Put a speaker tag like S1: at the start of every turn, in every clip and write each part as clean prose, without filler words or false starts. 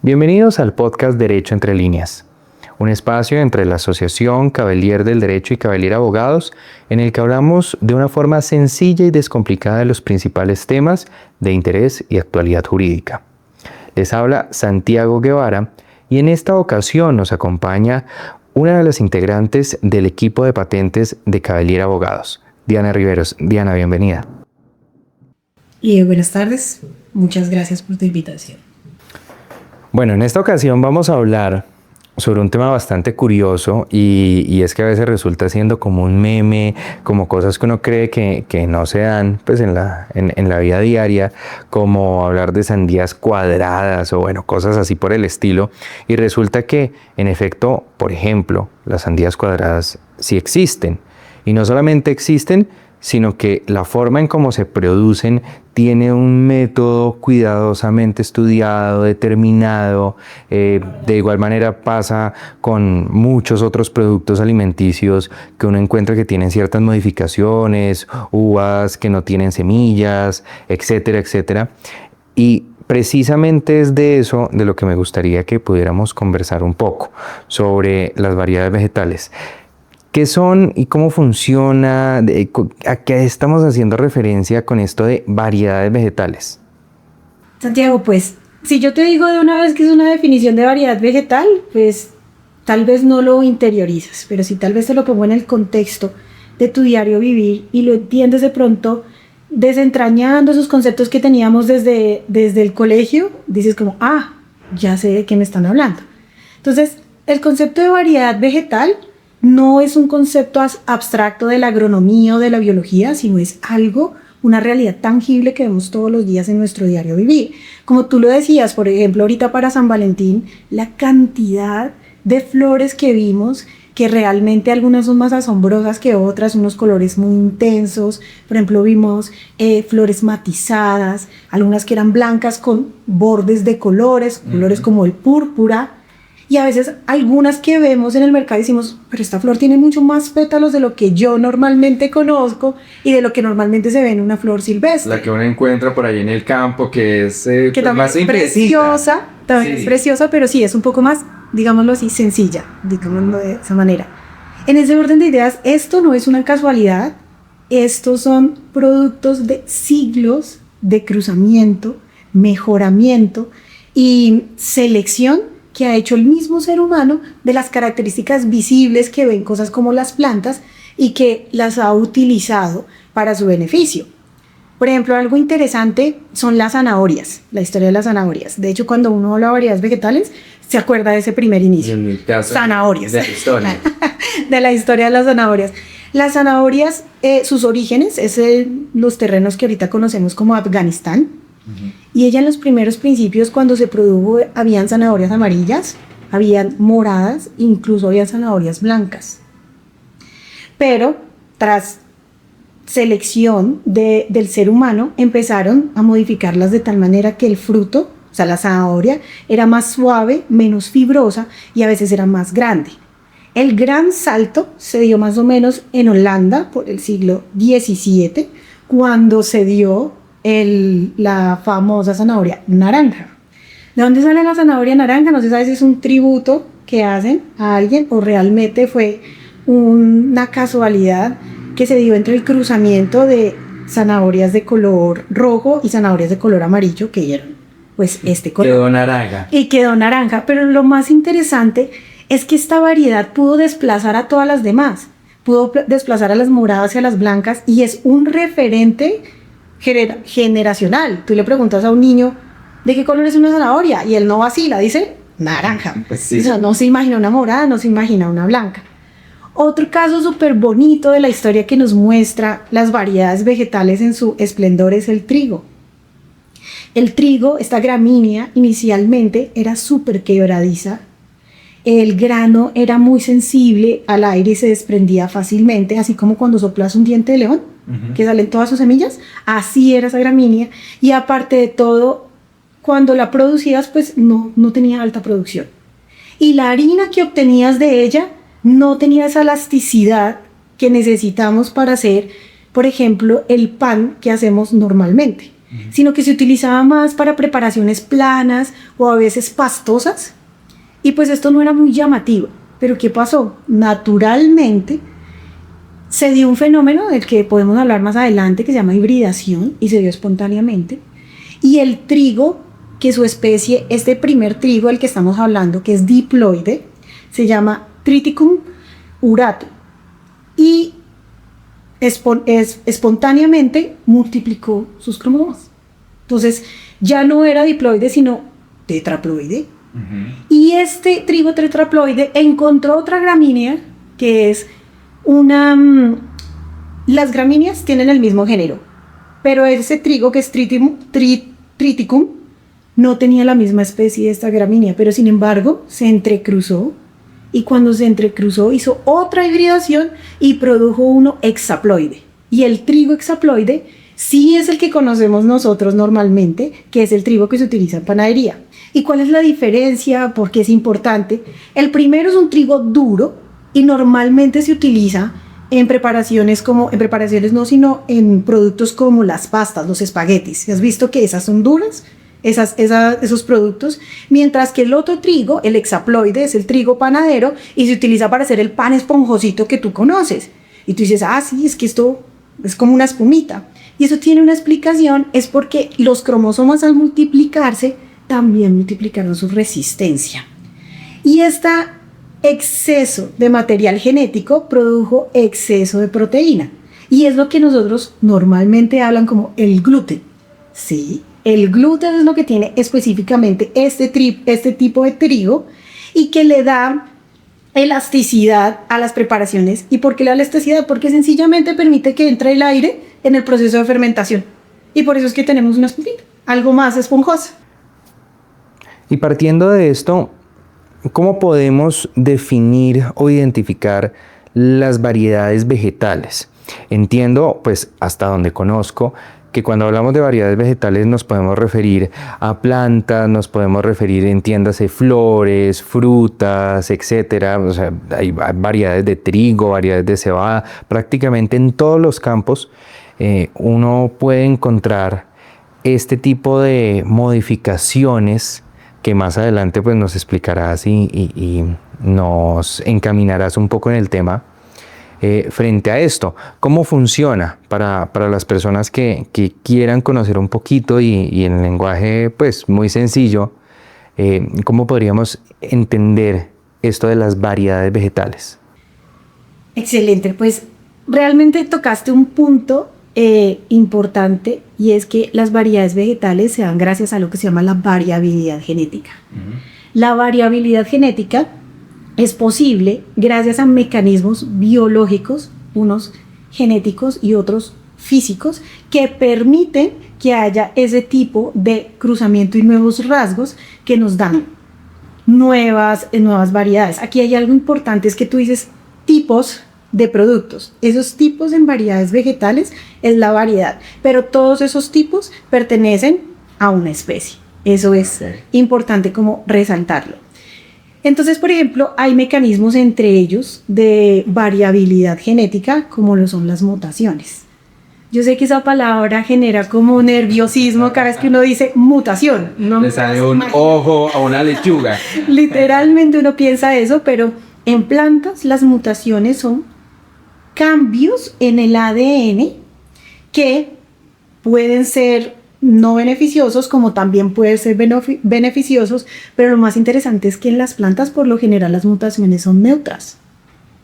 S1: Bienvenidos al podcast Derecho Entre Líneas, un espacio entre la Asociación Cavalier del Derecho y Cavalier Abogados, en el que hablamos de una forma sencilla y descomplicada de los principales temas de interés y actualidad jurídica. Les habla Santiago Guevara y en esta ocasión nos acompaña una de las integrantes del equipo de patentes de Cavalier Abogados, Diana Riveros. Diana, bienvenida.
S2: Y buenas tardes, muchas gracias por tu invitación.
S1: Bueno, en esta ocasión vamos a hablar sobre un tema bastante curioso y es que a veces resulta siendo como un meme, como cosas que uno cree que no se dan pues en la vida diaria, como hablar de sandías cuadradas o bueno, cosas así por el estilo. Y resulta que en efecto, por ejemplo, las sandías cuadradas sí existen. Y no solamente existen, sino que la forma en cómo se producen tiene un método cuidadosamente estudiado, determinado. De igual manera pasa con muchos otros productos alimenticios que uno encuentra que tienen ciertas modificaciones, uvas que no tienen semillas, etcétera, etcétera. Y precisamente es de eso de lo que me gustaría que pudiéramos conversar un poco, sobre las variedades vegetales. ¿Qué son y cómo funciona? ¿A qué estamos haciendo referencia con esto de variedades vegetales?
S2: Santiago, pues, si yo te digo de una vez que es una definición de variedad vegetal, pues tal vez no lo interiorizas, pero si tal vez te lo pongo en el contexto de tu diario vivir y lo entiendes de pronto desentrañando esos conceptos que teníamos desde el colegio, dices como, ya sé de qué me están hablando. Entonces, el concepto de variedad vegetal no es un concepto abstracto de la agronomía o de la biología, sino es algo, una realidad tangible que vemos todos los días en nuestro diario vivir. Como tú lo decías, por ejemplo, ahorita para San Valentín, la cantidad de flores que vimos, que realmente algunas son más asombrosas que otras, unos colores muy intensos. Por ejemplo, vimos flores matizadas, algunas que eran blancas con bordes de colores, colores como el púrpura. Y a veces algunas que vemos en el mercado decimos, pero esta flor tiene mucho más pétalos de lo que yo normalmente conozco y de lo que normalmente se ve en una flor silvestre.
S1: La que uno encuentra por ahí en el campo, que es
S2: que también
S1: más
S2: es preciosa, también
S1: sí.
S2: es preciosa, pero sí es un poco más, digámoslo así, sencilla, digámoslo de esa manera. En ese orden de ideas, esto no es una casualidad, estos son productos de siglos de cruzamiento, mejoramiento y selección que ha hecho el mismo ser humano de las características visibles que ven cosas como las plantas y que las ha utilizado para su beneficio. Por ejemplo, algo interesante son las zanahorias, la historia de las zanahorias. De hecho, cuando uno habla de variedades vegetales, se acuerda de ese primer inicio.
S1: En el caso
S2: zanahorias.
S1: De la historia.
S2: De la historia de las zanahorias. Las zanahorias, sus orígenes es los terrenos que ahorita conocemos como Afganistán. Y ella en los primeros principios, cuando se produjo, habían zanahorias amarillas, habían moradas, incluso habían zanahorias blancas. Pero tras selección del ser humano, empezaron a modificarlas de tal manera que el fruto, o sea, la zanahoria, era más suave, menos fibrosa y a veces era más grande. El gran salto se dio más o menos en Holanda por el siglo XVII, cuando se dio la famosa zanahoria naranja. ¿De dónde sale la zanahoria naranja? No se sabe si es un tributo que hacen a alguien o realmente fue una casualidad que se dio entre el cruzamiento de zanahorias de color rojo y zanahorias de color amarillo que dieron pues este color.
S1: Quedó naranja.
S2: Y quedó naranja, pero lo más interesante es que esta variedad pudo desplazar a todas las demás, pudo desplazar a las moradas y a las blancas y es un referente generacional. Tú le preguntas a un niño ¿de qué color es una zanahoria? Y él no vacila, dice naranja.
S1: Pues sí.
S2: O sea, no se imagina una morada, no se imagina una blanca. Otro caso súper bonito de la historia que nos muestra las variedades vegetales en su esplendor es el trigo. El trigo, esta gramínea, inicialmente era súper quebradiza. El grano era muy sensible al aire y se desprendía fácilmente, así como cuando soplas un diente de león, que salen todas sus semillas. Así era esa gramínea. Y aparte de todo, cuando la producías, pues no tenía alta producción. Y la harina que obtenías de ella no tenía esa elasticidad que necesitamos para hacer, por ejemplo, el pan que hacemos normalmente. sino que se utilizaba más para preparaciones planas o a veces pastosas. Y pues esto no era muy llamativo. Pero ¿qué pasó? Naturalmente se dio un fenómeno del que podemos hablar más adelante que se llama hibridación y se dio espontáneamente. Y el trigo, que su especie, este primer trigo del que estamos hablando, que es diploide, se llama Triticum uratum. Y espontáneamente multiplicó sus cromosomas. Entonces ya no era diploide, sino tetraploide. Y este trigo tetraploide encontró otra gramínea que es las gramíneas tienen el mismo género, pero ese trigo que es Triticum no tenía la misma especie de esta gramínea, pero sin embargo se entrecruzó, y cuando se entrecruzó hizo otra hibridación y produjo uno hexaploide. Y el trigo hexaploide sí es el que conocemos nosotros normalmente, que es el trigo que se utiliza en panadería. ¿Y cuál es la diferencia? ¿Por qué es importante? El primero es un trigo duro y normalmente se utiliza en preparaciones no, sino en productos como las pastas, los espaguetis. ¿Has visto que esas son duras? Esos productos, mientras que el otro trigo, el hexaploide, es el trigo panadero y se utiliza para hacer el pan esponjosito que tú conoces. Y tú dices, sí, es que esto es como una espumita. Y eso tiene una explicación, es porque los cromosomas al multiplicarse también multiplicaron su resistencia. Y este exceso de material genético produjo exceso de proteína. Y es lo que nosotros normalmente hablan como el gluten. Sí, el gluten es lo que tiene específicamente este tipo de trigo y que le da elasticidad a las preparaciones. ¿Y por qué la elasticidad? Porque sencillamente permite que entre el aire en el proceso de fermentación. Y por eso es que tenemos una esponjita, algo más esponjosa.
S1: Y partiendo de esto, ¿cómo podemos definir o identificar las variedades vegetales? Entiendo, pues hasta donde conozco, que cuando hablamos de variedades vegetales nos podemos referir a plantas, nos podemos referir, entiéndase, flores, frutas, etcétera. O sea, hay variedades de trigo, variedades de cebada. Prácticamente en todos los campos uno puede encontrar este tipo de modificaciones que más adelante pues nos explicarás y nos encaminarás un poco en el tema. Frente a esto, ¿cómo funciona para las personas que quieran conocer un poquito y en lenguaje pues muy sencillo, cómo podríamos entender esto de las variedades vegetales?
S2: Excelente, pues realmente tocaste un punto importante, y es que las variedades vegetales se dan gracias a lo que se llama la variabilidad genética. La variabilidad genética es posible gracias a mecanismos biológicos, unos genéticos y otros físicos, que permiten que haya ese tipo de cruzamiento y nuevos rasgos que nos dan nuevas variedades. Aquí hay algo importante, es que tú dices tipos de productos. Esos tipos en variedades vegetales es la variedad, pero todos esos tipos pertenecen a una especie. Eso es importante como resaltarlo. Entonces, por ejemplo, hay mecanismos entre ellos de variabilidad genética, como lo son las mutaciones. Yo sé que esa palabra genera como nerviosismo cada vez que uno dice mutación.
S3: No le sale un ojo a una lechuga.
S2: Literalmente uno piensa eso, pero en plantas las mutaciones son cambios en el ADN que pueden ser no beneficiosos, como también pueden ser beneficiosos, pero lo más interesante es que en las plantas por lo general las mutaciones son neutras.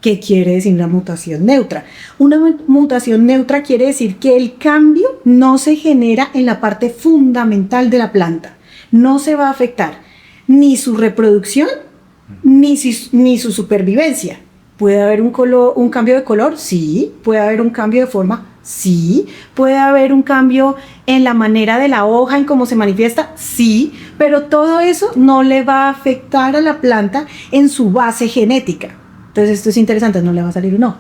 S2: ¿Qué quiere decir una mutación neutra? Una mutación neutra quiere decir que el cambio no se genera en la parte fundamental de la planta. No se va a afectar ni su reproducción ni su supervivencia. ¿Puede haber un cambio de color? Sí. ¿Puede haber un cambio de forma? Sí. ¿Puede haber un cambio en la manera de la hoja, en cómo se manifiesta? Sí. Pero todo eso no le va a afectar a la planta en su base genética. Entonces esto es interesante, no le va a salir un ojo.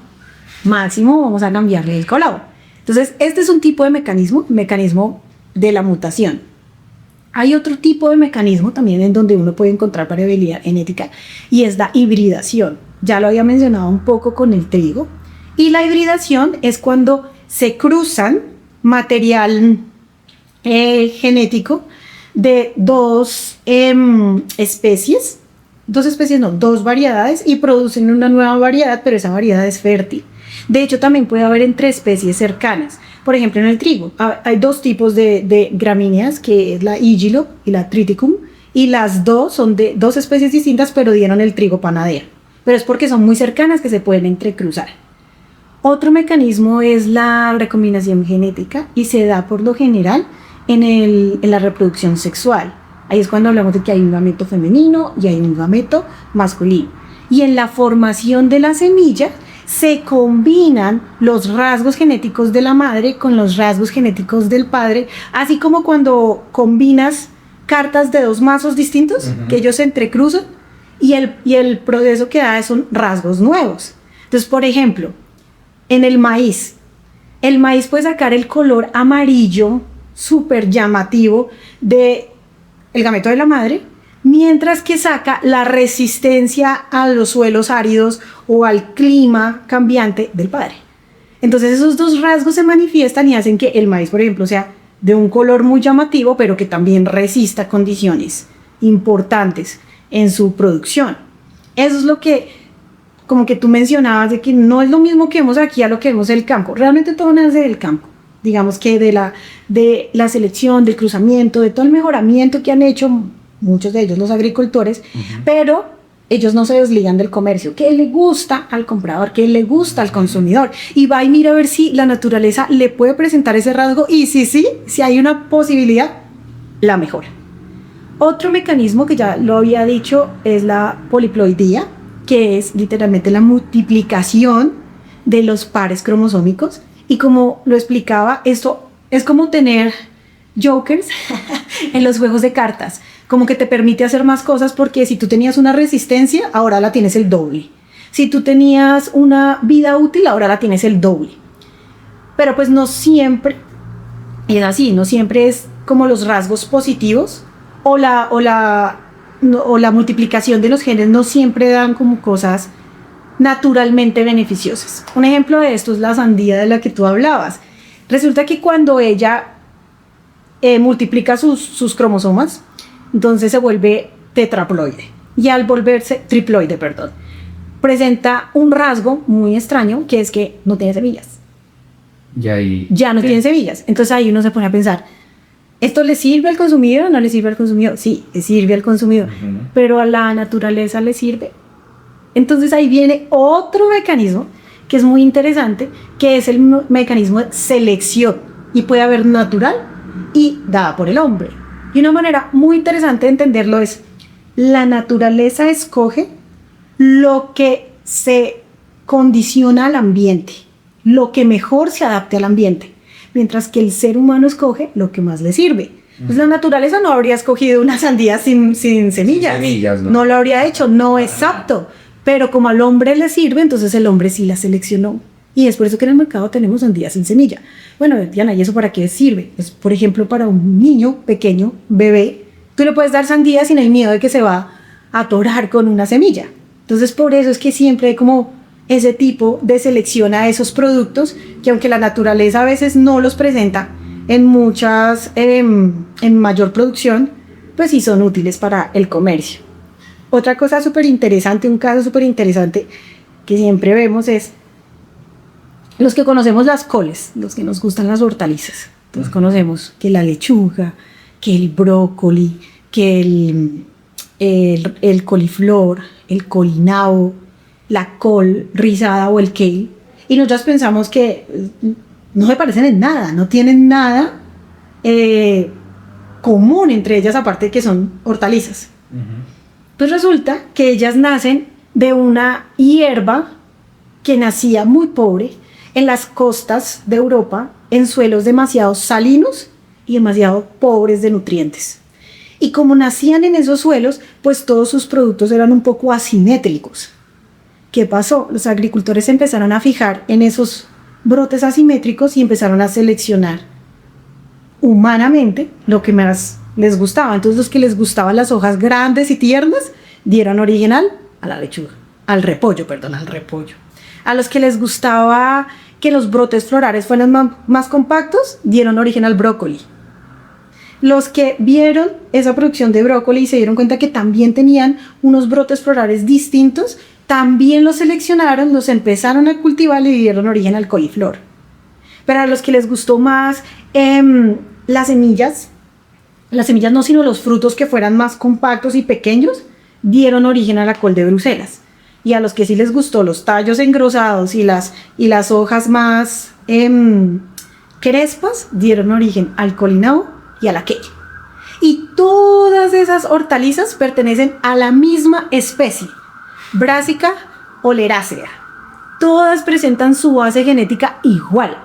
S2: Máximo vamos a cambiarle el color. Entonces este es un tipo de mecanismo de la mutación. Hay otro tipo de mecanismo también en donde uno puede encontrar variabilidad genética, y es la hibridación. Ya lo había mencionado un poco con el trigo. Y la hibridación es cuando se cruzan material genético de dos dos variedades, y producen una nueva variedad, pero esa variedad es fértil. De hecho, también puede haber entre especies cercanas. Por ejemplo, en el trigo hay dos tipos de gramíneas, que es la Igilo y la Triticum, y las dos son de dos especies distintas, pero dieron el trigo panadero. Pero es porque son muy cercanas que se pueden entrecruzar. Otro mecanismo es la recombinación genética, y se da por lo general en la reproducción sexual. Ahí es cuando hablamos de que hay un gameto femenino y hay un gameto masculino. Y en la formación de la semilla se combinan los rasgos genéticos de la madre con los rasgos genéticos del padre, así como cuando combinas cartas de dos mazos distintos, que ellos se entrecruzan, y el proceso que da son rasgos nuevos. Entonces, por ejemplo, en el maíz puede sacar el color amarillo súper llamativo de el gameto de la madre, mientras que saca la resistencia a los suelos áridos o al clima cambiante del padre. Entonces esos dos rasgos se manifiestan y hacen que el maíz, por ejemplo, sea de un color muy llamativo, pero que también resista condiciones importantes en su producción. Eso es lo que, como que tú mencionabas, de que no es lo mismo que vemos aquí a lo que vemos en el campo. Realmente todo nace del campo. Digamos que de la selección, del cruzamiento, de todo el mejoramiento que han hecho muchos de ellos los agricultores, pero ellos no se desligan del comercio. ¿Qué le gusta al comprador? ¿Qué le gusta al consumidor? Y va y mira a ver si la naturaleza le puede presentar ese rasgo, y si hay una posibilidad, la mejora. Otro mecanismo que ya lo había dicho es la poliploidía, que es literalmente la multiplicación de los pares cromosómicos. Y como lo explicaba, esto es como tener jokers en los juegos de cartas, como que te permite hacer más cosas, porque si tú tenías una resistencia, ahora la tienes el doble. Si tú tenías una vida útil, ahora la tienes el doble. Pero pues no siempre es así, no siempre es como los rasgos positivos o la multiplicación de los genes no siempre dan como cosas naturalmente beneficiosas. Un ejemplo de esto es la sandía de la que tú hablabas. Resulta que cuando ella multiplica sus cromosomas, entonces se vuelve tetraploide, y al volverse triploide, presenta un rasgo muy extraño, que es que no tiene semillas. Ya no tiene semillas. Entonces ahí uno se pone a pensar, ¿esto le sirve al consumidor o no le sirve al consumidor? Sí, le sirve al consumidor, pero a la naturaleza le sirve. Entonces ahí viene otro mecanismo que es muy interesante, que es el mecanismo de selección, y puede haber natural y dada por el hombre. Y una manera muy interesante de entenderlo es: la naturaleza escoge lo que se condiciona al ambiente, lo que mejor se adapte al ambiente, mientras que el ser humano escoge lo que más le sirve. Pues la naturaleza no habría escogido una sandía sin semillas. Sin semillas, no lo habría hecho, no es apto. Pero como al hombre le sirve, entonces el hombre sí la seleccionó. Y es por eso que en el mercado tenemos sandías sin semilla. Bueno, Diana, ¿y eso para qué sirve? Pues, por ejemplo, para un niño pequeño, bebé, tú le puedes dar sandía sin el miedo de que se va a atorar con una semilla. Entonces, por eso es que siempre hay como ese tipo de selección a esos productos, que aunque la naturaleza a veces no los presenta en mayor producción, pues sí son útiles para el comercio. Otra cosa súper interesante, un caso súper interesante que siempre vemos es los que conocemos las coles, los que nos gustan las hortalizas. Entonces conocemos que la lechuga, que el brócoli, que el coliflor, el colinao, la col rizada o el kale. Y nosotros pensamos que no se parecen en nada, no tienen nada común entre ellas, aparte de que son hortalizas. Pues resulta que ellas nacen de una hierba que nacía muy pobre en las costas de Europa, en suelos demasiado salinos y demasiado pobres de nutrientes. Y como nacían en esos suelos, pues todos sus productos eran un poco asimétricos. ¿Qué pasó? Los agricultores empezaron a fijar en esos brotes asimétricos y empezaron a seleccionar humanamente lo que más les gustaba. Entonces los que les gustaban las hojas grandes y tiernas dieron origen a la lechuga, al repollo. A los que les gustaba que los brotes florales fueran más compactos, dieron origen al brócoli. los que vieron esa producción de brócoli y se dieron cuenta que también tenían unos brotes florales distintos, también los seleccionaron, los empezaron a cultivar y le dieron origen al coliflor. Pero a los que les gustó más las semillas no, sino los frutos que fueran más compactos y pequeños, dieron origen a la col de Bruselas. Y a los que sí les gustó los tallos engrosados y las hojas más crespas, dieron origen al colinao y a la queya. Y todas esas hortalizas pertenecen a la misma especie, Brassica oleracea. Todas presentan su base genética igual,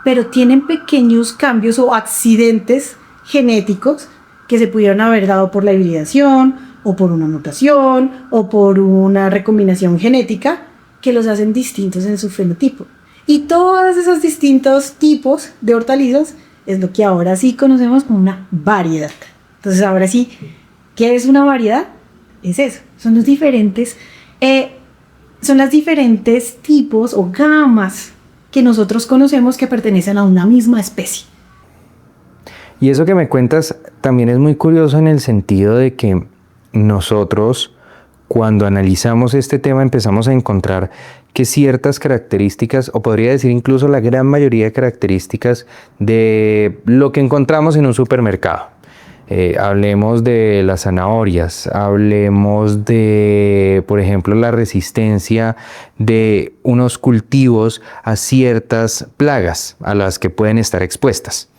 S2: pero tienen pequeños cambios o accidentes genéticos que se pudieron haber dado por la hibridación, o por una mutación, o por una recombinación genética que los hacen distintos en su fenotipo. Y todos esos distintos tipos de hortalizas es lo que ahora sí conocemos como una variedad. Entonces ahora sí, ¿qué es una variedad? Es eso, son las diferentes tipos o gamas que nosotros conocemos que pertenecen a una misma especie.
S1: Y eso que me cuentas también es muy curioso en el sentido de que nosotros, cuando analizamos este tema, empezamos a encontrar que ciertas características, o podría decir incluso la gran mayoría de características de lo que encontramos en un supermercado. Hablemos de las zanahorias, hablemos de, por ejemplo, la resistencia de unos cultivos a ciertas plagas a las que pueden estar expuestas.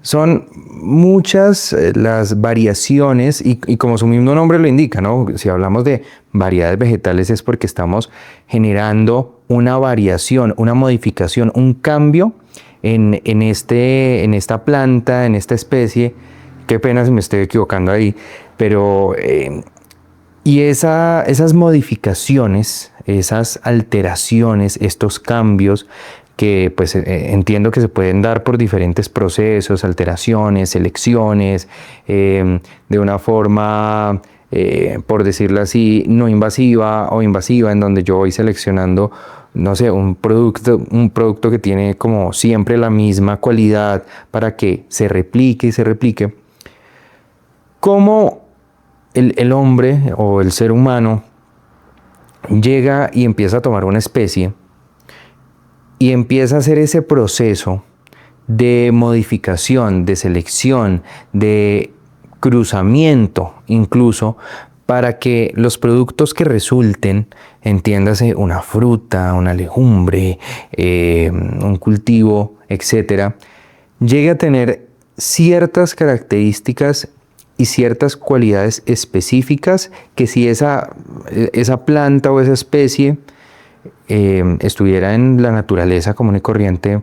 S1: Son muchas las variaciones y como su mismo nombre lo indica, ¿no? Si hablamos de variedades vegetales es porque estamos generando una variación, una modificación, un cambio en esta planta, en esta especie. Qué pena si me estoy equivocando ahí, pero esas modificaciones, esas alteraciones, estos cambios que pues entiendo que se pueden dar por diferentes procesos, alteraciones, selecciones, de una forma, por decirlo así, no invasiva o invasiva, en donde yo voy seleccionando, no sé, un producto que tiene como siempre la misma cualidad para que se replique y se replique. ¿Cómo el hombre o el ser humano llega y empieza a tomar una especie y empieza a hacer ese proceso de modificación, de selección, de cruzamiento incluso, para que los productos que resulten, entiéndase una fruta, una legumbre, un cultivo, etcétera, llegue a tener ciertas características y ciertas cualidades específicas que si esa planta o esa especie estuviera en la naturaleza común y corriente,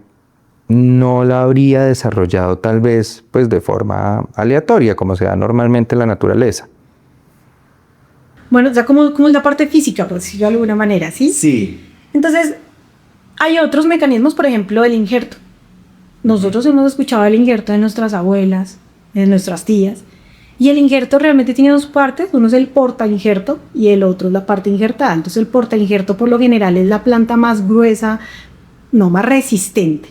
S1: no la habría desarrollado tal vez pues de forma aleatoria, como se da normalmente en la naturaleza.
S2: Bueno, o sea, como es la parte física, por decirlo de alguna manera, ¿sí?
S3: Sí.
S2: Entonces, hay otros mecanismos, por ejemplo, el injerto. Nosotros hemos escuchado el injerto de nuestras abuelas, de nuestras tías, y el injerto realmente tiene dos partes, uno es el portainjerto y el otro es la parte injertada. Entonces el portainjerto por lo general es la planta más gruesa, no más resistente,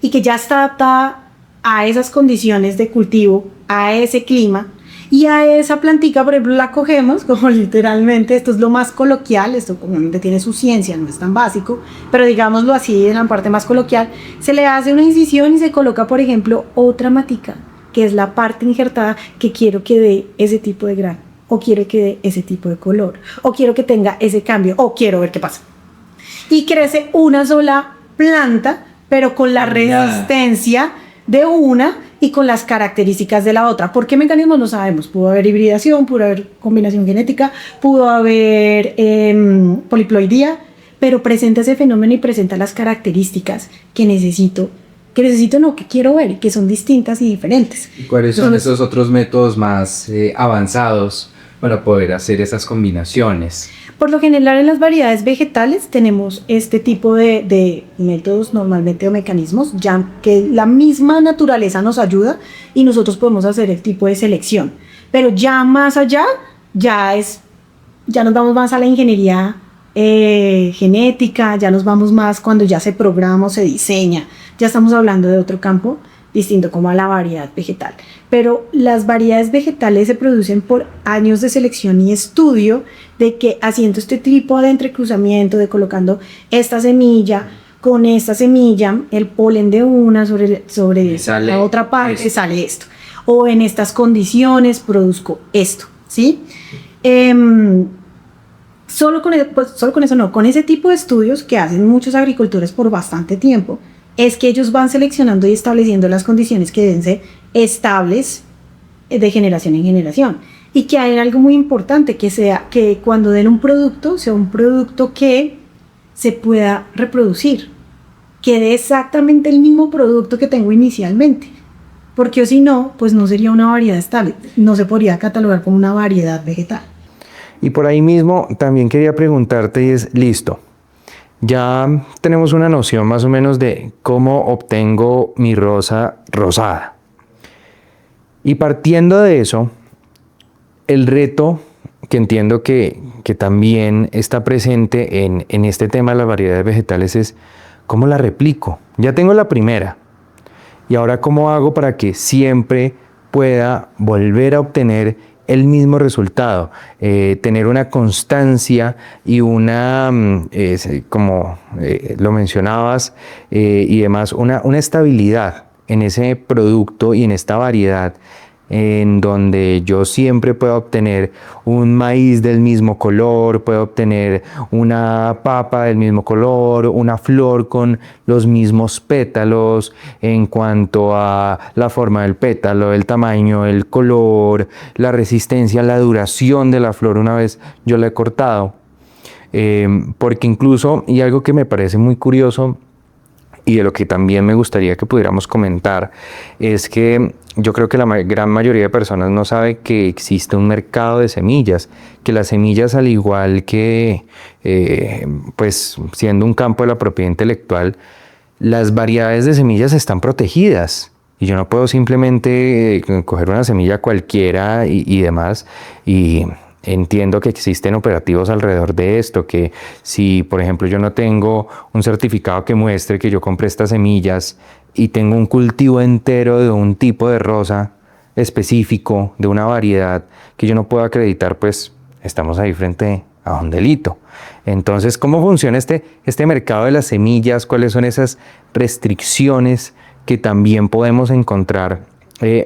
S2: y que ya está adaptada a esas condiciones de cultivo, a ese clima, y a esa plantica, por ejemplo, la cogemos como literalmente, esto es lo más coloquial, esto comúnmente tiene su ciencia, no es tan básico, pero digámoslo así en la parte más coloquial, se le hace una incisión y se coloca, por ejemplo, otra matica, que es la parte injertada que quiero que dé ese tipo de grano, o quiero que dé ese tipo de color, o quiero que tenga ese cambio, o quiero ver qué pasa. Y crece una sola planta, pero con la resistencia de una y con las características de la otra. ¿Por qué mecanismos? No sabemos. Pudo haber hibridación, pudo haber combinación genética, pudo haber poliploidía, pero presenta ese fenómeno y presenta las características que que quiero ver, que son distintas y diferentes.
S3: ¿Y cuáles son esos otros métodos más avanzados para poder hacer esas combinaciones?
S2: Por lo general en las variedades vegetales tenemos este tipo de métodos normalmente o mecanismos ya que la misma naturaleza nos ayuda y nosotros podemos hacer el tipo de selección. Pero ya más allá, ya nos vamos más a la ingeniería genética, ya nos vamos más cuando ya se programa o se diseña. Ya estamos hablando de otro campo distinto como a la variedad vegetal. Pero las variedades vegetales se producen por años de selección y estudio de que haciendo este tipo de entrecruzamiento, de colocando esta semilla con esta semilla, el polen de una sobre la otra parte, sale esto. O en estas condiciones produzco esto, ¿sí? Solo con eso no, con ese tipo de estudios que hacen muchos agricultores por bastante tiempo, es que ellos van seleccionando y estableciendo las condiciones que deben ser estables de generación en generación. Y que hay algo muy importante, que cuando den un producto, sea un producto que se pueda reproducir, que dé exactamente el mismo producto que tengo inicialmente. Porque si no, pues no sería una variedad estable, no se podría catalogar como una variedad vegetal.
S1: Y por ahí mismo también quería preguntarte y es, listo, ya tenemos una noción más o menos de cómo obtengo mi rosa rosada. Y partiendo de eso, el reto que entiendo que también está presente en este tema de las variedades vegetales es cómo la replico. Ya tengo la primera. Y ahora, ¿cómo hago para que siempre pueda volver a obtener el mismo resultado? Tener una constancia y una, como lo mencionabas, y demás, una estabilidad en ese producto y en esta variedad, en donde yo siempre puedo obtener un maíz del mismo color, puedo obtener una papa del mismo color, una flor con los mismos pétalos en cuanto a la forma del pétalo, el tamaño, el color, la resistencia, la duración de la flor una vez yo la he cortado. Porque incluso, y algo que me parece muy curioso, y de lo que también me gustaría que pudiéramos comentar, es que yo creo que la gran mayoría de personas no sabe que existe un mercado de semillas, que las semillas, al igual que pues siendo un campo de la propiedad intelectual, las variedades de semillas están protegidas. Y yo no puedo simplemente coger una semilla cualquiera y demás. Y entiendo que existen operativos alrededor de esto, que si, por ejemplo, yo no tengo un certificado que muestre que yo compré estas semillas y tengo un cultivo entero de un tipo de rosa específico, de una variedad que yo no puedo acreditar, pues estamos ahí frente a un delito. Entonces, ¿cómo funciona este mercado de las semillas? ¿Cuáles son esas restricciones que también podemos encontrar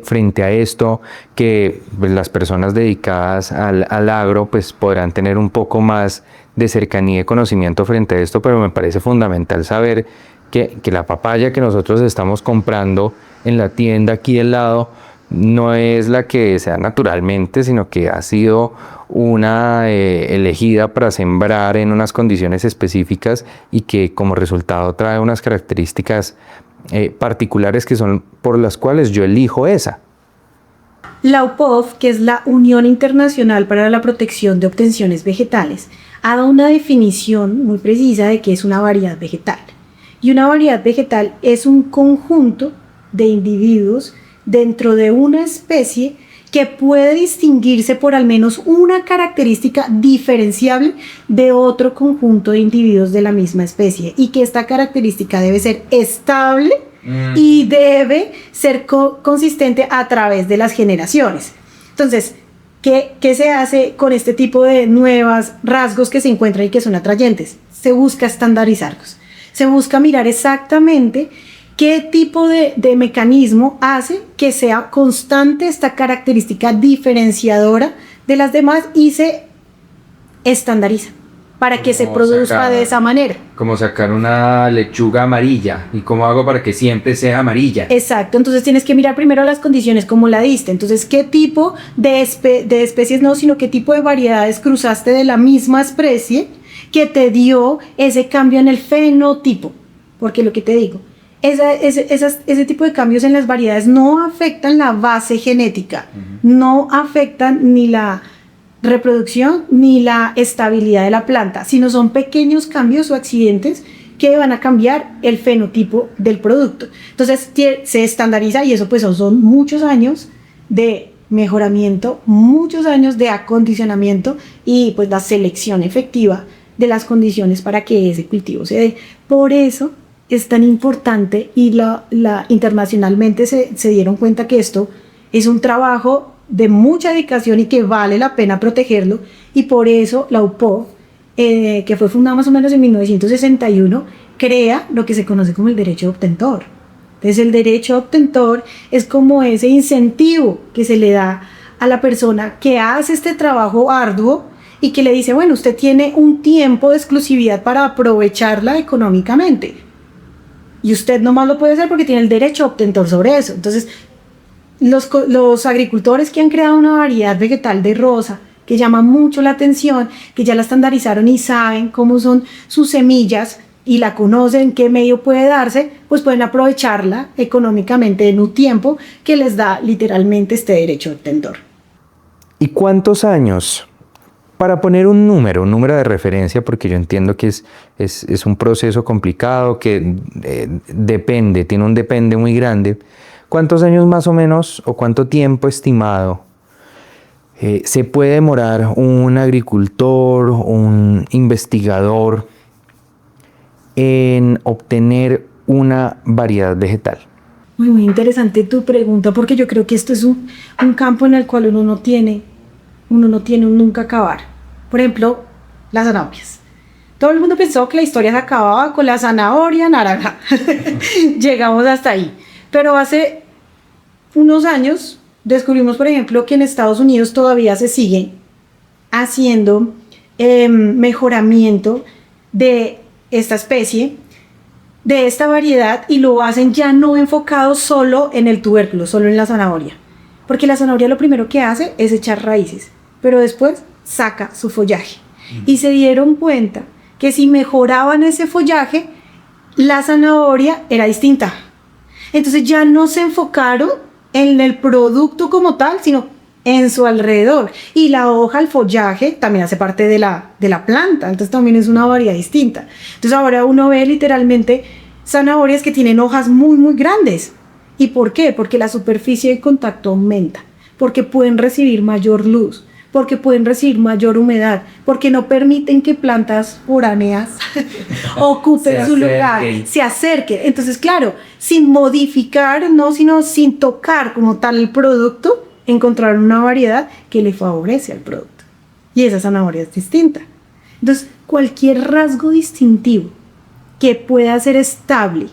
S1: frente a esto, que pues, las personas dedicadas al agro pues podrán tener un poco más de cercanía y conocimiento frente a esto? Pero me parece fundamental saber que la papaya que nosotros estamos comprando en la tienda aquí al lado no es la que sea naturalmente, sino que ha sido una elegida para sembrar en unas condiciones específicas y que como resultado trae unas características particulares que son por las cuales yo elijo esa.
S2: La UPOV, que es la Unión Internacional para la Protección de Obtenciones Vegetales, ha dado una definición muy precisa de qué es una variedad vegetal. Y una variedad vegetal es un conjunto de individuos dentro de una especie que puede distinguirse por al menos una característica diferenciable de otro conjunto de individuos de la misma especie, y que esta característica debe ser estable y debe ser consistente a través de las generaciones. Entonces, ¿qué se hace con este tipo de nuevos rasgos que se encuentran y que son atrayentes? Se busca estandarizarlos. Se busca mirar exactamente qué tipo de mecanismo hace que sea constante esta característica diferenciadora de las demás y se estandariza para que se produzca de esa manera.
S3: Como sacar una lechuga amarilla. ¿Y cómo hago para que siempre sea amarilla?
S2: Exacto, entonces tienes que mirar primero las condiciones como la diste. Entonces, ¿qué tipo de especies no, sino qué tipo de variedades cruzaste de la misma especie que te dio ese cambio en el fenotipo? Porque lo que te digo, ese tipo de cambios en las variedades no afectan la base genética, no afectan ni la reproducción ni la estabilidad de la planta, sino son pequeños cambios o accidentes que van a cambiar el fenotipo del producto. Entonces se estandariza, y eso pues son muchos años de mejoramiento, muchos años de acondicionamiento y pues la selección efectiva de las condiciones para que ese cultivo se dé. Por eso es tan importante y internacionalmente se dieron cuenta que esto es un trabajo de mucha dedicación y que vale la pena protegerlo, y por eso la UPOV, que fue fundada más o menos en 1961, crea lo que se conoce como el derecho de obtentor. Entonces el derecho de obtentor es como ese incentivo que se le da a la persona que hace este trabajo arduo y que le dice, bueno, usted tiene un tiempo de exclusividad para aprovecharla económicamente y usted nomás lo puede hacer porque tiene el derecho de obtentor sobre eso. Entonces los agricultores que han creado una variedad vegetal de rosa que llama mucho la atención, que ya la estandarizaron y saben cómo son sus semillas y la conocen, qué medio puede darse, pues pueden aprovecharla económicamente en un tiempo que les da literalmente este derecho de obtentor.
S1: ¿Y cuántos años? Para poner un número de referencia, porque yo entiendo que es un proceso complicado, que tiene un depende muy grande. ¿Cuántos años más o menos o cuánto tiempo estimado se puede demorar un agricultor, un investigador en obtener una variedad vegetal?
S2: Muy interesante tu pregunta, porque yo creo que esto es un campo en el cual uno no tiene un nunca acabar. Por ejemplo, las zanahorias. Todo el mundo pensó que la historia se acababa con la zanahoria naranja. Llegamos hasta ahí. Pero hace unos años descubrimos, por ejemplo, que en Estados Unidos todavía se sigue haciendo mejoramiento de esta especie, de esta variedad, y lo hacen ya no enfocado solo en el tubérculo, solo en la zanahoria. Porque la zanahoria lo primero que hace es echar raíces, pero después saca su follaje. Y se dieron cuenta que si mejoraban ese follaje, la zanahoria era distinta. Entonces ya no se enfocaron en el producto como tal, sino en su alrededor. Y la hoja, el follaje, también hace parte de la planta, entonces también es una variedad distinta. Entonces ahora uno ve literalmente zanahorias que tienen hojas muy, muy grandes. ¿Y por qué? Porque la superficie de contacto aumenta, porque pueden recibir mayor luz, porque pueden recibir mayor humedad, porque no permiten que plantas foráneas ocupen su lugar, se acerquen. Entonces, claro, sin modificar, no, sino sin tocar como tal el producto, encontrar una variedad que le favorece al producto. Y esa zanahoria es distinta. Entonces, cualquier rasgo distintivo que pueda ser estable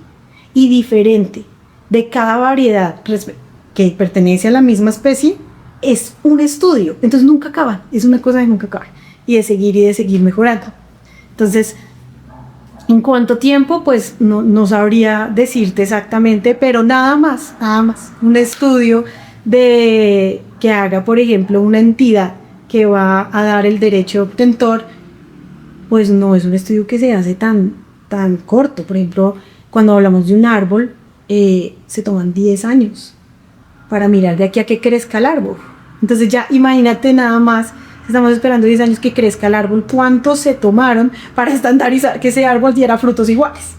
S2: y diferente de cada variedad que pertenece a la misma especie es un estudio. Entonces nunca acaba, es una cosa de nunca acabar y de seguir mejorando. Entonces, ¿en cuánto tiempo? Pues no sabría decirte exactamente, pero nada más, un estudio que haga, por ejemplo, una entidad que va a dar el derecho obtentor, pues no es un estudio que se hace tan corto. Por ejemplo, cuando hablamos de un árbol, se toman 10 años para mirar de aquí a que crezca el árbol. Entonces ya imagínate nada más, estamos esperando 10 años que crezca el árbol, ¿cuántos se tomaron para estandarizar que ese árbol diera frutos iguales?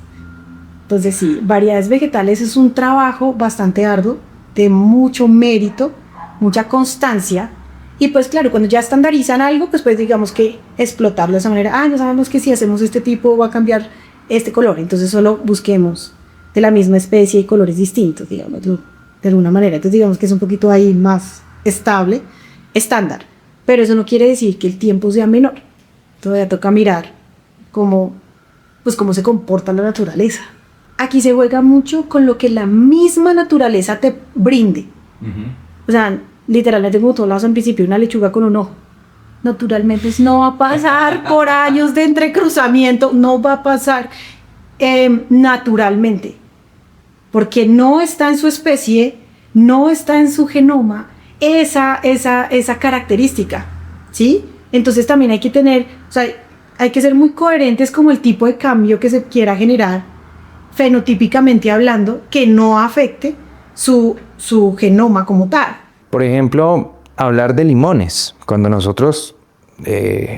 S2: Entonces sí, variedades vegetales es un trabajo bastante arduo, de mucho mérito, mucha constancia, y pues claro, cuando ya estandarizan algo, pues digamos que explotarlo de esa manera. No sabemos que si hacemos este tipo va a cambiar este color, entonces solo busquemos de la misma especie y colores distintos, digámoslo de alguna manera. Entonces digamos que es un poquito ahí más estable, estándar, pero eso no quiere decir que el tiempo sea menor. Todavía toca mirar cómo se comporta la naturaleza. Aquí se juega mucho con lo que la misma naturaleza te brinde. O sea, literalmente, como tú hablabas en principio, una lechuga con un ojo. Naturalmente no va a pasar por años de entrecruzamiento, no va a pasar naturalmente, porque no está en su especie, no está en su genoma esa característica, ¿sí? Entonces también hay que tener, o sea, hay que ser muy coherentes como el tipo de cambio que se quiera generar fenotípicamente hablando, que no afecte su genoma como tal.
S1: Por ejemplo, hablar de limones. Cuando nosotros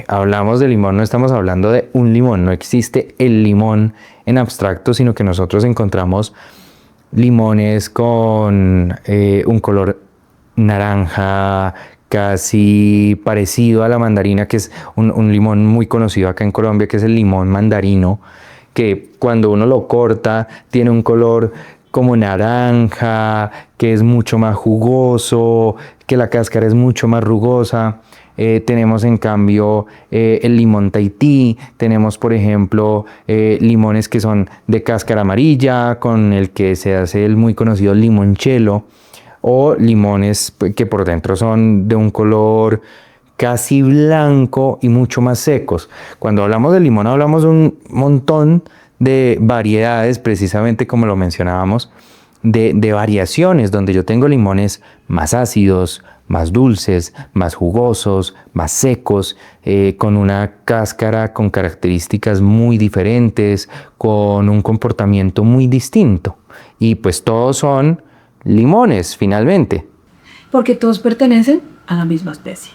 S1: hablamos de limón, no estamos hablando de un limón, no existe el limón en abstracto, sino que nosotros encontramos limones con un color naranja, casi parecido a la mandarina, que es un limón muy conocido acá en Colombia, que es el limón mandarino, que cuando uno lo corta tiene un color como naranja, que es mucho más jugoso, que la cáscara es mucho más rugosa. Tenemos en cambio el limón Tahití, tenemos por ejemplo limones que son de cáscara amarilla, con el que se hace el muy conocido limoncello, o limones que por dentro son de un color casi blanco y mucho más secos. Cuando hablamos de limón hablamos de un montón de variedades, precisamente como lo mencionábamos, de variaciones, donde yo tengo limones más ácidos, más dulces, más jugosos, más secos, con una cáscara con características muy diferentes, con un comportamiento muy distinto. Y pues todos son limones finalmente.
S2: Porque todos pertenecen a la misma especie.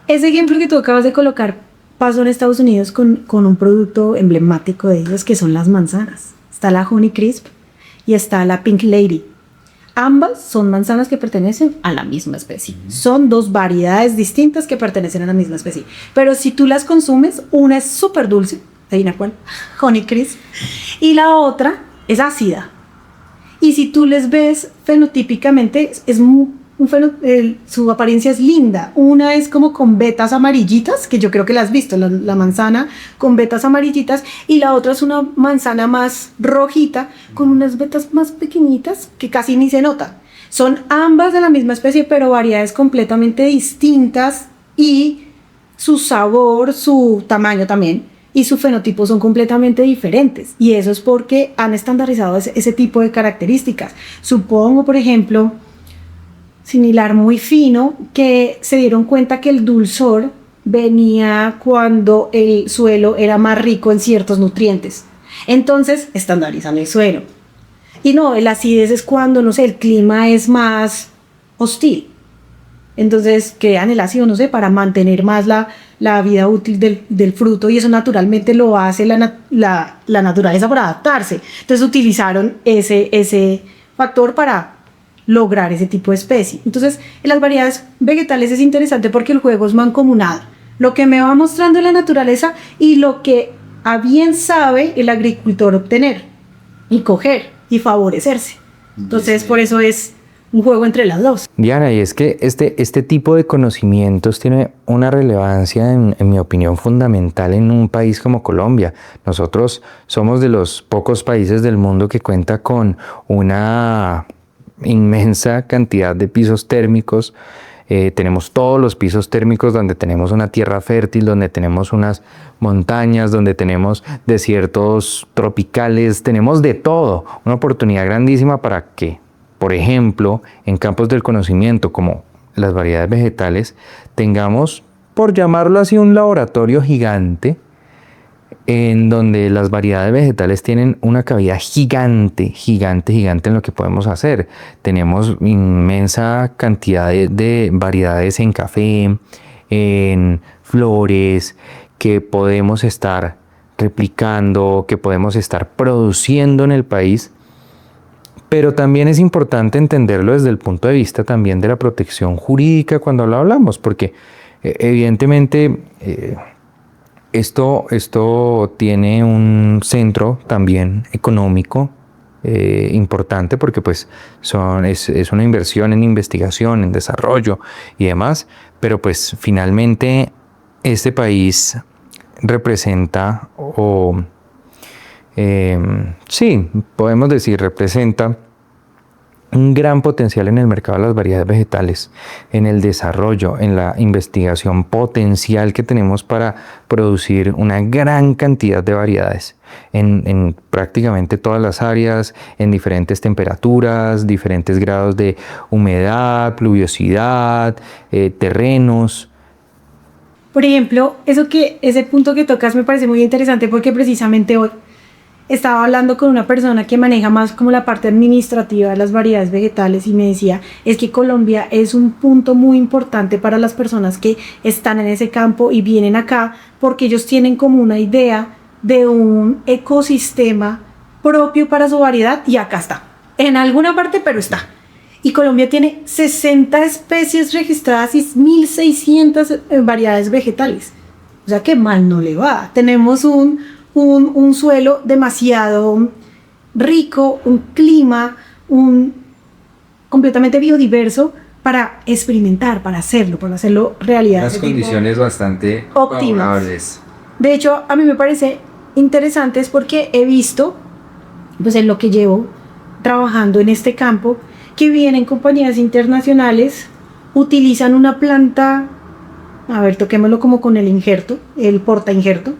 S2: Ese ejemplo que tú acabas de colocar pasó en Estados Unidos con un producto emblemático de ellos, que son las manzanas. Está la Honey Crisp y está la Pink Lady. Ambas son manzanas que pertenecen a la misma especie. Son dos variedades distintas que pertenecen a la misma especie. Pero si tú las consumes, una es súper dulce, ¿adivina cuál? Honey Crisp. Y la otra es ácida. Y si tú les ves fenotípicamente, su apariencia es linda. Una es como con vetas amarillitas, que yo creo que la has visto, la manzana con vetas amarillitas, y la otra es una manzana más rojita, con unas vetas más pequeñitas que casi ni se notan. Son ambas de la misma especie, pero variedades completamente distintas, y su sabor, su tamaño también, y su fenotipo son completamente diferentes. Y eso es porque han estandarizado ese tipo de características. Supongo, por ejemplo, sin hilar muy fino, que se dieron cuenta que el dulzor venía cuando el suelo era más rico en ciertos nutrientes. Entonces estandarizan el suelo. Y no, el acidez es cuando, no sé, el clima es más hostil. Entonces crean el ácido, no sé, para mantener más la vida útil del fruto, y eso naturalmente lo hace la naturaleza para adaptarse. Entonces utilizaron ese factor para lograr ese tipo de especie. Entonces, en las variedades vegetales es interesante porque el juego es mancomunado. Lo que me va mostrando la naturaleza y lo que a bien sabe el agricultor obtener y coger y favorecerse. Entonces, por eso es un juego entre las dos.
S1: Diana, y es que este tipo de conocimientos tiene una relevancia, en mi opinión, fundamental en un país como Colombia. Nosotros somos de los pocos países del mundo que cuenta con una inmensa cantidad de pisos térmicos. Tenemos todos los pisos térmicos, donde tenemos una tierra fértil, donde tenemos unas montañas, donde tenemos desiertos tropicales, tenemos de todo. Una oportunidad grandísima para que, por ejemplo, en campos del conocimiento como las variedades vegetales, tengamos, por llamarlo así, un laboratorio gigante en donde las variedades vegetales tienen una cabida gigante en lo que podemos hacer. Tenemos inmensa cantidad de variedades en café, en flores, que podemos estar replicando, que podemos estar produciendo en el país. Pero también es importante entenderlo desde el punto de vista también de la protección jurídica cuando lo hablamos, porque evidentemente esto tiene un centro también económico importante, porque pues es una inversión en investigación, en desarrollo y demás, pero pues finalmente este país representa, sí, podemos decir, representa un gran potencial en el mercado de las variedades vegetales, en el desarrollo, en la investigación potencial que tenemos para producir una gran cantidad de variedades en prácticamente todas las áreas, en diferentes temperaturas, diferentes grados de humedad, pluviosidad, terrenos.
S2: Por ejemplo, ese punto que tocas me parece muy interesante, porque precisamente hoy estaba hablando con una persona que maneja más como la parte administrativa de las variedades vegetales, y me decía, es que Colombia es un punto muy importante para las personas que están en ese campo y vienen acá, porque ellos tienen como una idea de un ecosistema propio para su variedad, y acá está, en alguna parte, pero está. Y Colombia tiene 60 especies registradas y 1.600 variedades vegetales. O sea que mal no le va. Tenemos un un suelo demasiado rico, un clima, completamente biodiverso para experimentar, para hacerlo realidad.
S3: Unas condiciones bastante
S2: óptimas.
S3: favorables.
S2: De hecho, a mí me parece interesante es porque he visto, pues en lo que llevo trabajando en este campo, que vienen compañías internacionales, utilizan una planta, a ver, toquémoslo como con el injerto, el porta injerto,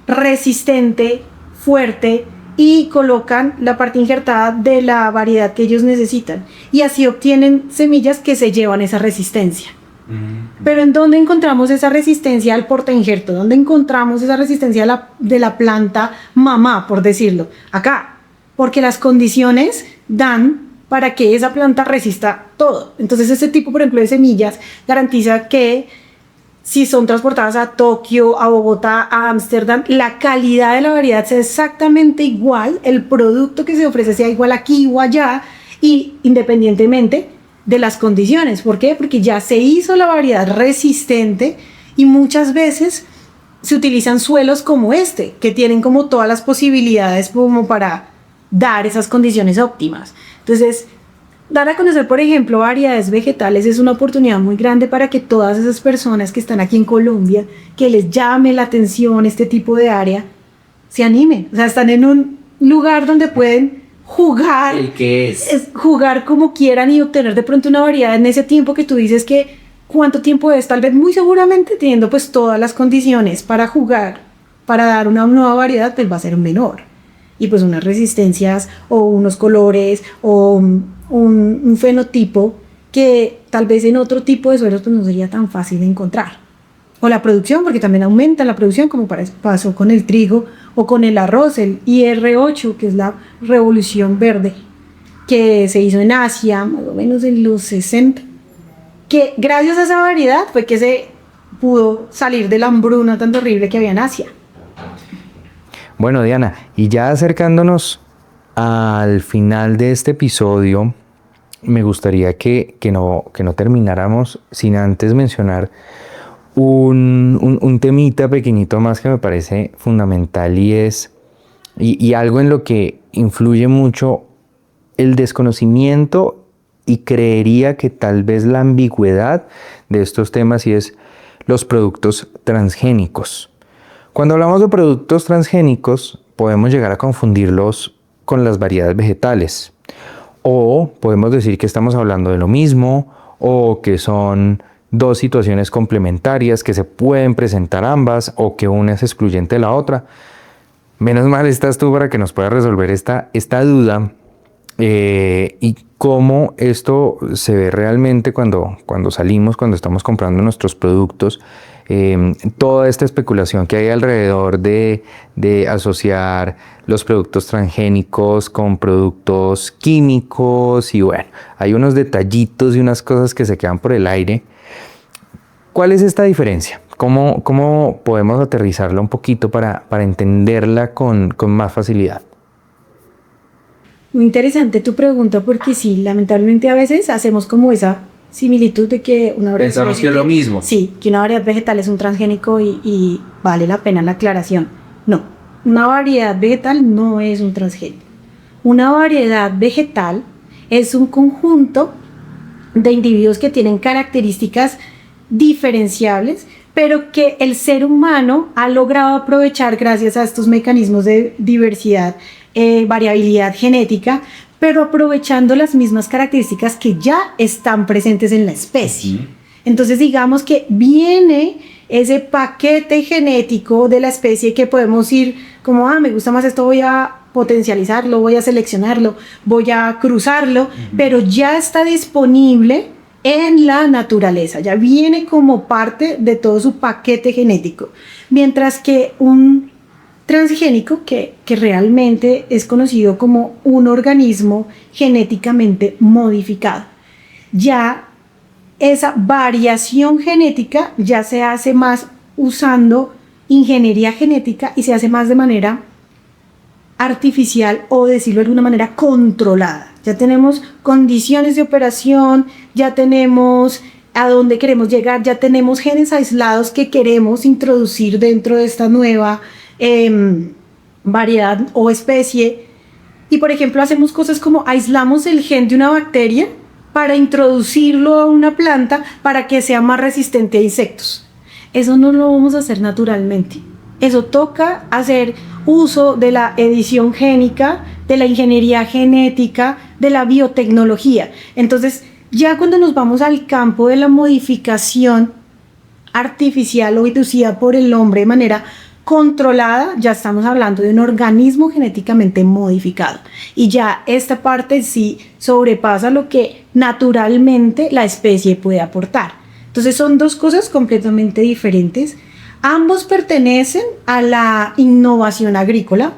S2: resistente, fuerte, y colocan la parte injertada de la variedad que ellos necesitan. Y así obtienen semillas que se llevan esa resistencia. Pero ¿en dónde encontramos esa resistencia al porta injerto? ¿Dónde encontramos esa resistencia de la planta mamá, por decirlo? Acá. Porque las condiciones dan para que esa planta resista todo. Entonces este tipo, por ejemplo, de semillas garantiza que si son transportadas a Tokio, a Bogotá, a Ámsterdam, la calidad de la variedad sea exactamente igual, el producto que se ofrece sea igual aquí o allá, y independientemente de las condiciones. ¿Por qué? Porque ya se hizo la variedad resistente y muchas veces se utilizan suelos como este, que tienen como todas las posibilidades como para dar esas condiciones óptimas. Entonces, dar a conocer, por ejemplo, variedades vegetales es una oportunidad muy grande para que todas esas personas que están aquí en Colombia, que les llame la atención este tipo de área, se animen. O sea, están en un lugar donde pueden jugar,
S3: ¿El qué es?
S2: jugar como quieran y obtener de pronto una variedad en ese tiempo que tú dices que cuánto tiempo es, tal vez muy seguramente teniendo pues todas las condiciones para jugar, para dar una nueva variedad, pues va a ser menor. Y pues unas resistencias o unos colores o un fenotipo que tal vez en otro tipo de suelos pues no sería tan fácil de encontrar. O la producción, porque también aumenta la producción, como pasó con el trigo o con el arroz, el IR8, que es la revolución verde, que se hizo en Asia, más o menos en los 60, que gracias a esa variedad fue que se pudo salir de la hambruna tan horrible que había en Asia.
S1: Bueno, Diana, y ya acercándonos al final de este episodio, me gustaría que no termináramos sin antes mencionar un temita pequeñito más que me parece fundamental y algo en lo que influye mucho el desconocimiento y creería que tal vez la ambigüedad de estos temas, y es los productos transgénicos. Cuando hablamos de productos transgénicos, podemos llegar a confundirlos con las variedades vegetales. O podemos decir que estamos hablando de lo mismo, o que son dos situaciones complementarias que se pueden presentar ambas, o que una es excluyente de la otra. Menos mal estás tú para que nos puedas resolver esta duda y cómo esto se ve realmente cuando salimos, cuando estamos comprando nuestros productos. Toda esta especulación que hay alrededor de asociar los productos transgénicos con productos químicos y bueno, hay unos detallitos y unas cosas que se quedan por el aire. ¿Cuál es esta diferencia? ¿Cómo podemos aterrizarla un poquito para entenderla con más facilidad?
S2: Muy interesante tu pregunta porque sí, lamentablemente a veces hacemos como esa similitud de que una variedad
S3: Pensamos que es lo mismo.
S2: Sí, que una variedad vegetal es un transgénico y vale la pena la aclaración. No, una variedad vegetal no es un transgénico. Una variedad vegetal es un conjunto de individuos que tienen características diferenciables, pero que el ser humano ha logrado aprovechar gracias a estos mecanismos de diversidad, variabilidad genética, pero aprovechando las mismas características que ya están presentes en la especie. Entonces digamos que viene ese paquete genético de la especie que podemos ir como, me gusta más esto, voy a potencializarlo, voy a seleccionarlo, voy a cruzarlo, pero ya está disponible en la naturaleza, ya viene como parte de todo su paquete genético, mientras que un transgénico, que realmente es conocido como un organismo genéticamente modificado, ya esa variación genética ya se hace más usando ingeniería genética y se hace más de manera artificial o decirlo de alguna manera controlada. Ya tenemos condiciones de operación, ya tenemos a dónde queremos llegar, ya tenemos genes aislados que queremos introducir dentro de esta nueva variedad o especie. Y por ejemplo hacemos cosas como aislamos el gen de una bacteria para introducirlo a una planta para que sea más resistente a insectos. Eso no lo vamos a hacer naturalmente. Eso toca hacer uso de la edición génica, de la ingeniería genética, de la biotecnología. Entonces, ya cuando nos vamos al campo de la modificación artificial o inducida por el hombre de manera controlada, ya estamos hablando de un organismo genéticamente modificado. Y ya esta parte sí sobrepasa lo que naturalmente la especie puede aportar. Entonces son dos cosas completamente diferentes. Ambos pertenecen a la innovación agrícola,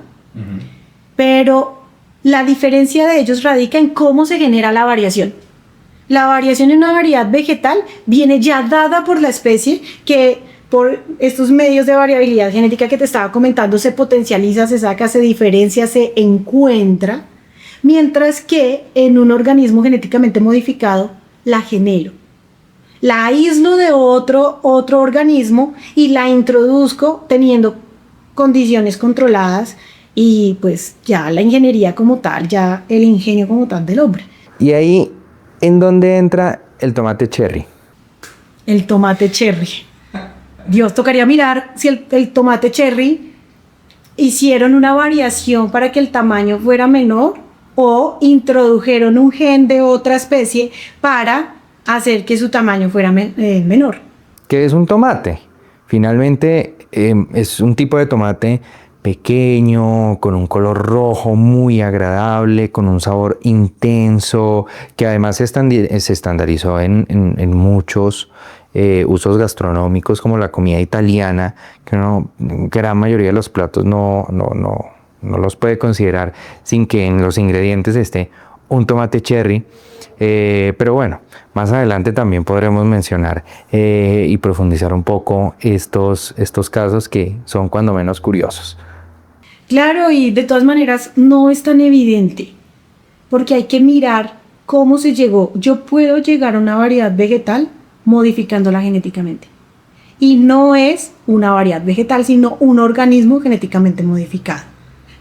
S2: pero la diferencia de ellos radica en cómo se genera la variación. La variación en una variedad vegetal viene ya dada por la especie, que por estos medios de variabilidad genética que te estaba comentando se potencializa, se saca, se diferencia, se encuentra, mientras que en un organismo genéticamente modificado la genero. La aíslo de otro organismo y la introduzco teniendo condiciones controladas y pues ya la ingeniería como tal, ya el ingenio como tal del hombre.
S1: Y ahí, ¿en dónde entra el tomate cherry?
S2: El tomate cherry. Dios, tocaría mirar si el tomate cherry hicieron una variación para que el tamaño fuera menor o introdujeron un gen de otra especie para hacer que su tamaño fuera menor.
S1: ¿Qué es un tomate? Finalmente es un tipo de tomate pequeño, con un color rojo muy agradable, con un sabor intenso, que además se estandarizó en muchos usos gastronómicos como la comida italiana, que gran mayoría de los platos no los puede considerar sin que en los ingredientes esté un tomate cherry. Pero bueno, más adelante también podremos mencionar y profundizar un poco estos casos que son cuando menos curiosos.
S2: Claro, y de todas maneras no es tan evidente, porque hay que mirar cómo se llegó. Yo puedo llegar a una variedad vegetal modificándola genéticamente. Y no es una variedad vegetal, sino un organismo genéticamente modificado.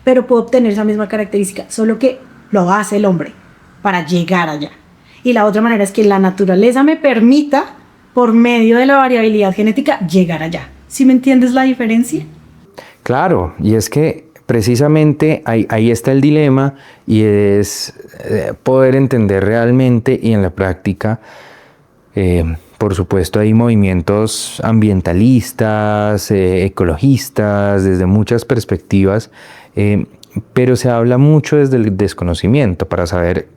S2: Pero puedo obtener esa misma característica, solo que lo hace el hombre para llegar allá. Y la otra manera es que la naturaleza me permita, por medio de la variabilidad genética, llegar allá. ¿Sí me entiendes la diferencia?
S1: Claro, y es que precisamente ahí está el dilema, y es poder entender realmente y en la práctica. Por supuesto hay movimientos ambientalistas, ecologistas, desde muchas perspectivas, pero se habla mucho desde el desconocimiento para saber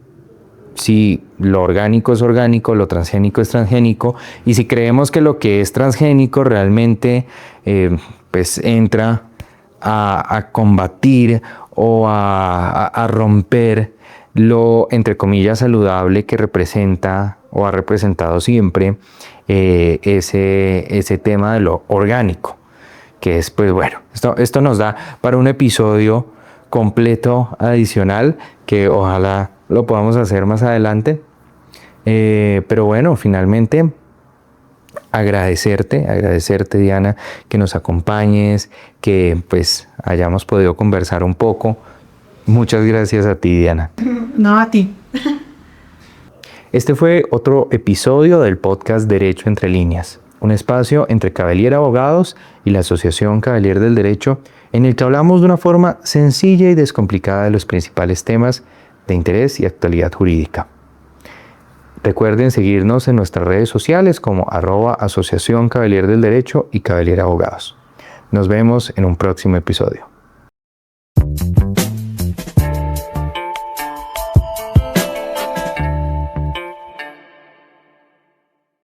S1: si lo orgánico es orgánico, lo transgénico es transgénico, y si creemos que lo que es transgénico realmente pues entra a combatir o a romper lo, entre comillas, saludable que representa o ha representado siempre ese tema de lo orgánico, que es, pues bueno, esto nos da para un episodio completo adicional que ojalá lo podamos hacer más adelante. Pero bueno, finalmente agradecerte Diana, que nos acompañes, que pues hayamos podido conversar un poco. Muchas gracias a ti, Diana.
S2: No, a ti.
S1: Este fue otro episodio del podcast Derecho Entre Líneas, un espacio entre Cavalier Abogados y la Asociación Cavalier del Derecho, en el que hablamos de una forma sencilla y descomplicada de los principales temas de interés y actualidad jurídica. Recuerden seguirnos en nuestras redes sociales como @Asociación Cavalier del Derecho y Cavalier Abogados. Nos vemos en un próximo episodio.